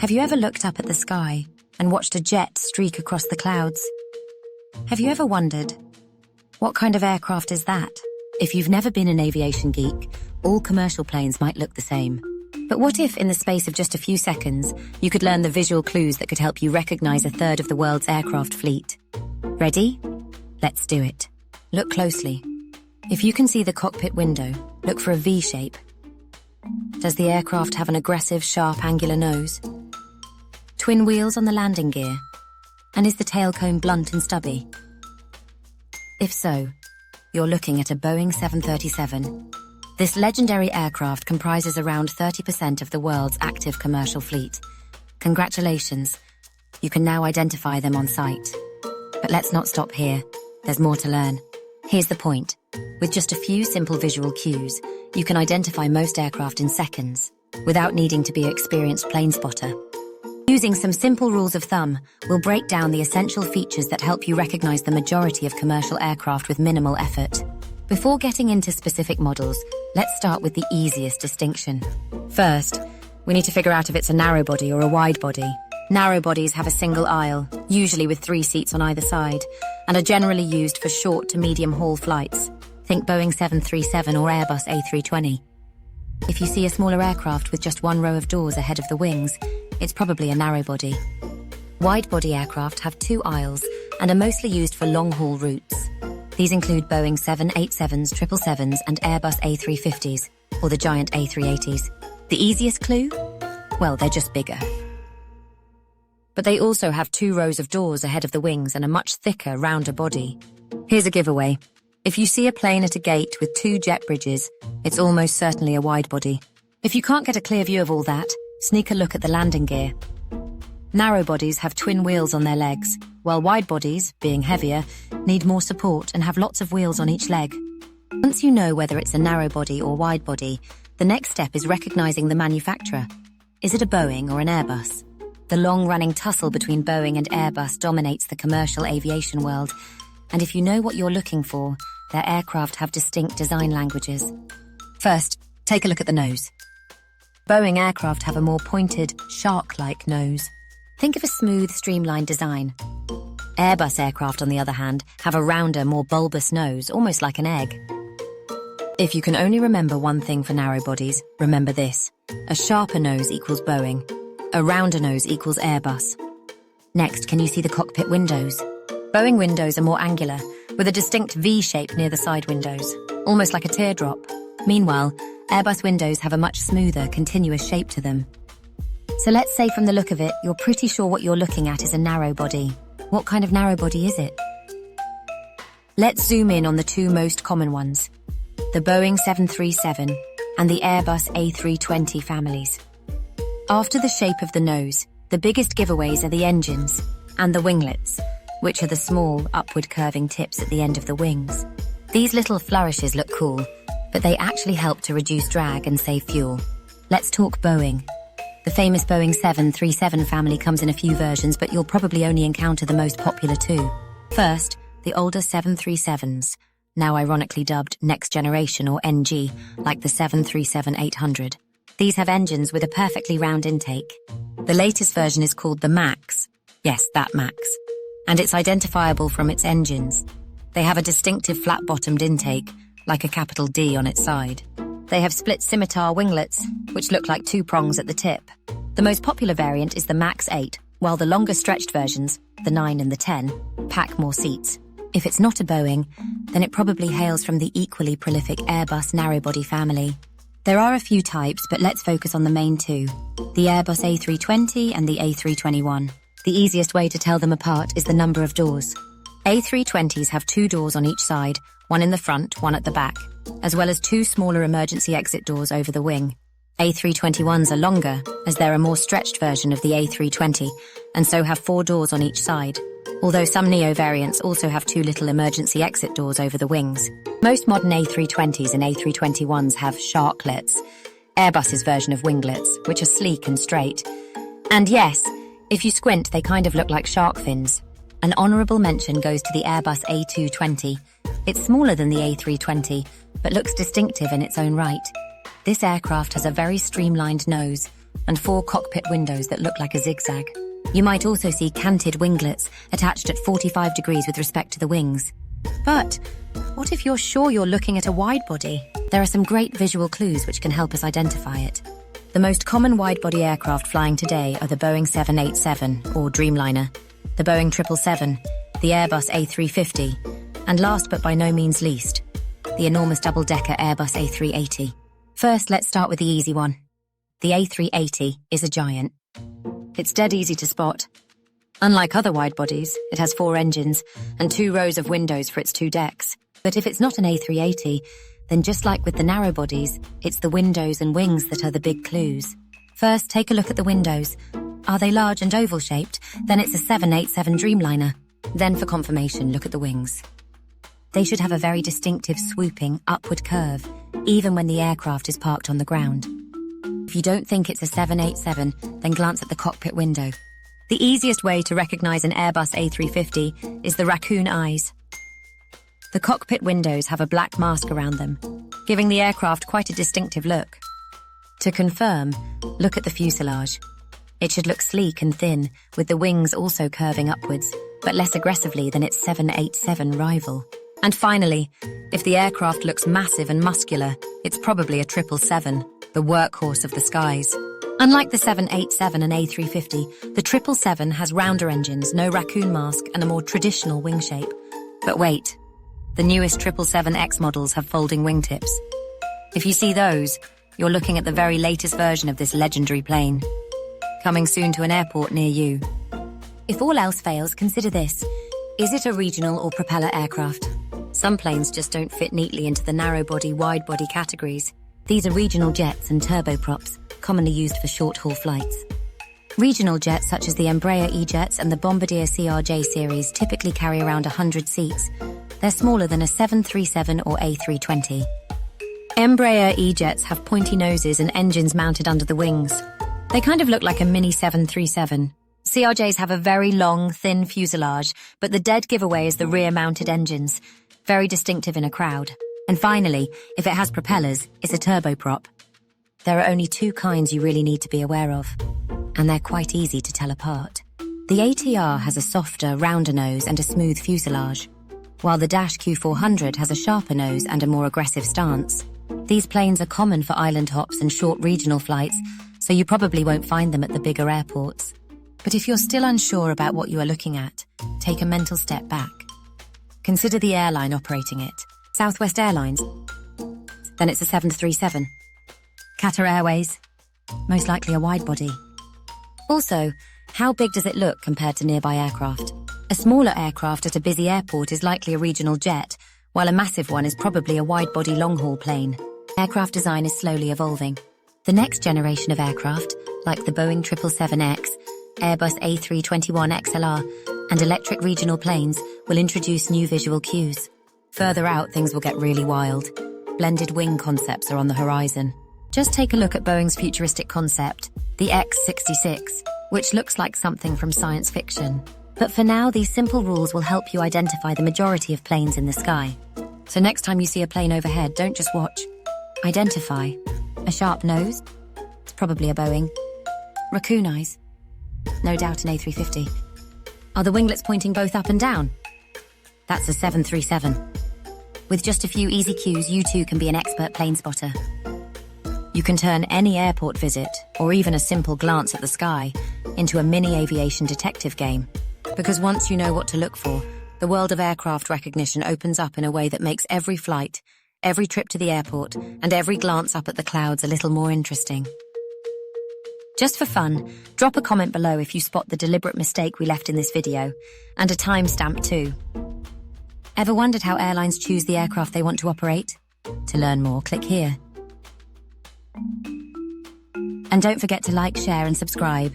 Have you ever looked up at the sky and watched a jet streak across the clouds? Have you ever wondered, what kind of aircraft is that? If you've never been an aviation geek, all commercial planes might look the same. But what if, in the space of just a few seconds, you could learn the visual clues that could help you recognize a third of the world's aircraft fleet? Ready? Let's do it. Look closely. If you can see the cockpit window, look for a V shape. Does the aircraft have an aggressive, sharp, angular nose? Twin wheels on the landing gear? And is the tail cone blunt and stubby? If so, you're looking at a Boeing 737. This legendary aircraft comprises around 30% of the world's active commercial fleet. Congratulations, you can now identify them on sight. But let's not stop here. There's more to learn. Here's the point. With just a few simple visual cues, you can identify most aircraft in seconds, without needing to be an experienced plane spotter. Using some simple rules of thumb, we'll break down the essential features that help you recognize the majority of commercial aircraft with minimal effort. Before getting into specific models, let's start with the easiest distinction. First, we need to figure out if it's a narrow-body or a wide-body. Narrow-bodies have a single aisle, usually with 3 seats on either side, and are generally used for short to medium-haul flights. Think Boeing 737 or Airbus A320. If you see a smaller aircraft with just one row of doors ahead of the wings, it's probably a narrow-body. Wide-body aircraft have 2 aisles and are mostly used for long-haul routes. These include Boeing 787s, 777s, and Airbus A350s, or the giant A380s. The easiest clue? Well, they're just bigger. But they also have 2 rows of doors ahead of the wings and a much thicker, rounder body. Here's a giveaway. If you see a plane at a gate with 2 jet bridges, it's almost certainly a wide-body. If you can't get a clear view of all that, sneak a look at the landing gear. Narrow bodies have twin wheels on their legs, while wide bodies, being heavier, need more support and have lots of wheels on each leg. Once you know whether it's a narrow body or wide body, the next step is recognizing the manufacturer. Is it a Boeing or an Airbus? The long-running tussle between Boeing and Airbus dominates the commercial aviation world, and if you know what you're looking for, their aircraft have distinct design languages. First, take a look at the nose. Boeing aircraft have a more pointed, shark-like nose. Think of a smooth, streamlined design. Airbus aircraft, on the other hand, have a rounder, more bulbous nose, almost like an egg. If you can only remember one thing for narrow bodies, remember this. A sharper nose equals Boeing. A rounder nose equals Airbus. Next, can you see the cockpit windows? Boeing windows are more angular, with a distinct V shape near the side windows, almost like a teardrop. Meanwhile, Airbus windows have a much smoother, continuous shape to them. So let's say from the look of it, you're pretty sure what you're looking at is a narrow body. What kind of narrow body is it? Let's zoom in on the 2 most common ones, the Boeing 737 and the Airbus A320 families. After the shape of the nose, the biggest giveaways are the engines and the winglets, which are the small, upward curving tips at the end of the wings. These little flourishes look cool, but they actually help to reduce drag and save fuel. Let's talk Boeing. The famous Boeing 737 family comes in a few versions, but you'll probably only encounter the most popular 2. First, the older 737s, now ironically dubbed Next Generation or NG, like the 737-800. These have engines with a perfectly round intake. The latest version is called the MAX. Yes, that MAX. And it's identifiable from its engines. They have a distinctive flat-bottomed intake, like a capital D on its side. They have split scimitar winglets, which look like 2 prongs at the tip. The most popular variant is the MAX 8, while the longer stretched versions, the 9 and the 10, pack more seats. If it's not a Boeing, then it probably hails from the equally prolific Airbus narrow-body family. There are a few types, but let's focus on the main 2, the Airbus A320 and the A321. The easiest way to tell them apart is the number of doors. A320s have 2 doors on each side, one in the front, one at the back, as well as 2 smaller emergency exit doors over the wing. A321s are longer, as they're a more stretched version of the A320, and so have 4 doors on each side, although some Neo variants also have 2 little emergency exit doors over the wings. Most modern A320s and A321s have sharklets, Airbus's version of winglets, which are sleek and straight. And yes, if you squint, they kind of look like shark fins. An honourable mention goes to the Airbus A220. It's smaller than the A320, but looks distinctive in its own right. This aircraft has a very streamlined nose, and 4 cockpit windows that look like a zigzag. You might also see canted winglets attached at 45 degrees with respect to the wings. But what if you're sure you're looking at a widebody? There are some great visual clues which can help us identify it. The most common widebody aircraft flying today are the Boeing 787, or Dreamliner, the Boeing 777, the Airbus A350, and last but by no means least, the enormous double-decker Airbus A380. First, let's start with the easy one. The A380 is a giant. It's dead easy to spot. Unlike other widebodies, it has 4 engines and 2 rows of windows for its 2 decks. But if it's not an A380, then just like with the narrow bodies, it's the windows and wings that are the big clues. First, take a look at the windows. Are they large and oval-shaped? Then it's a 787 Dreamliner. Then for confirmation, look at the wings. They should have a very distinctive swooping upward curve, even when the aircraft is parked on the ground. If you don't think it's a 787, then glance at the cockpit window. The easiest way to recognize an Airbus A350 is the raccoon eyes. The cockpit windows have a black mask around them, giving the aircraft quite a distinctive look. To confirm, look at the fuselage. It should look sleek and thin, with the wings also curving upwards, but less aggressively than its 787 rival. And finally, if the aircraft looks massive and muscular, it's probably a 777, the workhorse of the skies. Unlike the 787 and A350, the 777 has rounder engines, no raccoon mask, and a more traditional wing shape. But wait, the newest 777X models have folding wingtips. If you see those, you're looking at the very latest version of this legendary plane. Coming soon to an airport near you. If all else fails, consider this. Is it a regional or propeller aircraft? Some planes just don't fit neatly into the narrow-body, wide-body categories. These are regional jets and turboprops, commonly used for short-haul flights. Regional jets such as the Embraer E-Jets and the Bombardier CRJ series typically carry around 100 seats. They're smaller than a 737 or A320. Embraer E-Jets have pointy noses and engines mounted under the wings. They kind of look like a mini 737. CRJs have a very long, thin fuselage, but the dead giveaway is the rear-mounted engines, very distinctive in a crowd. And finally, if it has propellers, it's a turboprop. There are only 2 kinds you really need to be aware of, and they're quite easy to tell apart. The ATR has a softer, rounder nose and a smooth fuselage, while the Dash Q400 has a sharper nose and a more aggressive stance. These planes are common for island hops and short regional flights, so you probably won't find them at the bigger airports. But if you're still unsure about what you are looking at, take a mental step back. Consider the airline operating it. Southwest Airlines. Then it's a 737. Qatar Airways. Most likely a widebody. Also, how big does it look compared to nearby aircraft? A smaller aircraft at a busy airport is likely a regional jet, while a massive one is probably a widebody long-haul plane. Aircraft design is slowly evolving. The next generation of aircraft, like the Boeing 777X, Airbus A321XLR, and electric regional planes, will introduce new visual cues. Further out, things will get really wild. Blended wing concepts are on the horizon. Just take a look at Boeing's futuristic concept, the X-66, which looks like something from science fiction. But for now, these simple rules will help you identify the majority of planes in the sky. So next time you see a plane overhead, don't just watch. Identify. A sharp nose? It's probably a Boeing. Raccoon eyes? No doubt an A350. Are the winglets pointing both up and down? That's a 737. With just a few easy cues, you too can be an expert plane spotter. You can turn any airport visit, or even a simple glance at the sky, into a mini aviation detective game. Because once you know what to look for, the world of aircraft recognition opens up in a way that makes every flight, every trip to the airport, and every glance up at the clouds a little more interesting. Just for fun, drop a comment below if you spot the deliberate mistake we left in this video, and a timestamp too. Ever wondered how airlines choose the aircraft they want to operate? To learn more, click here. And don't forget to like, share, and subscribe.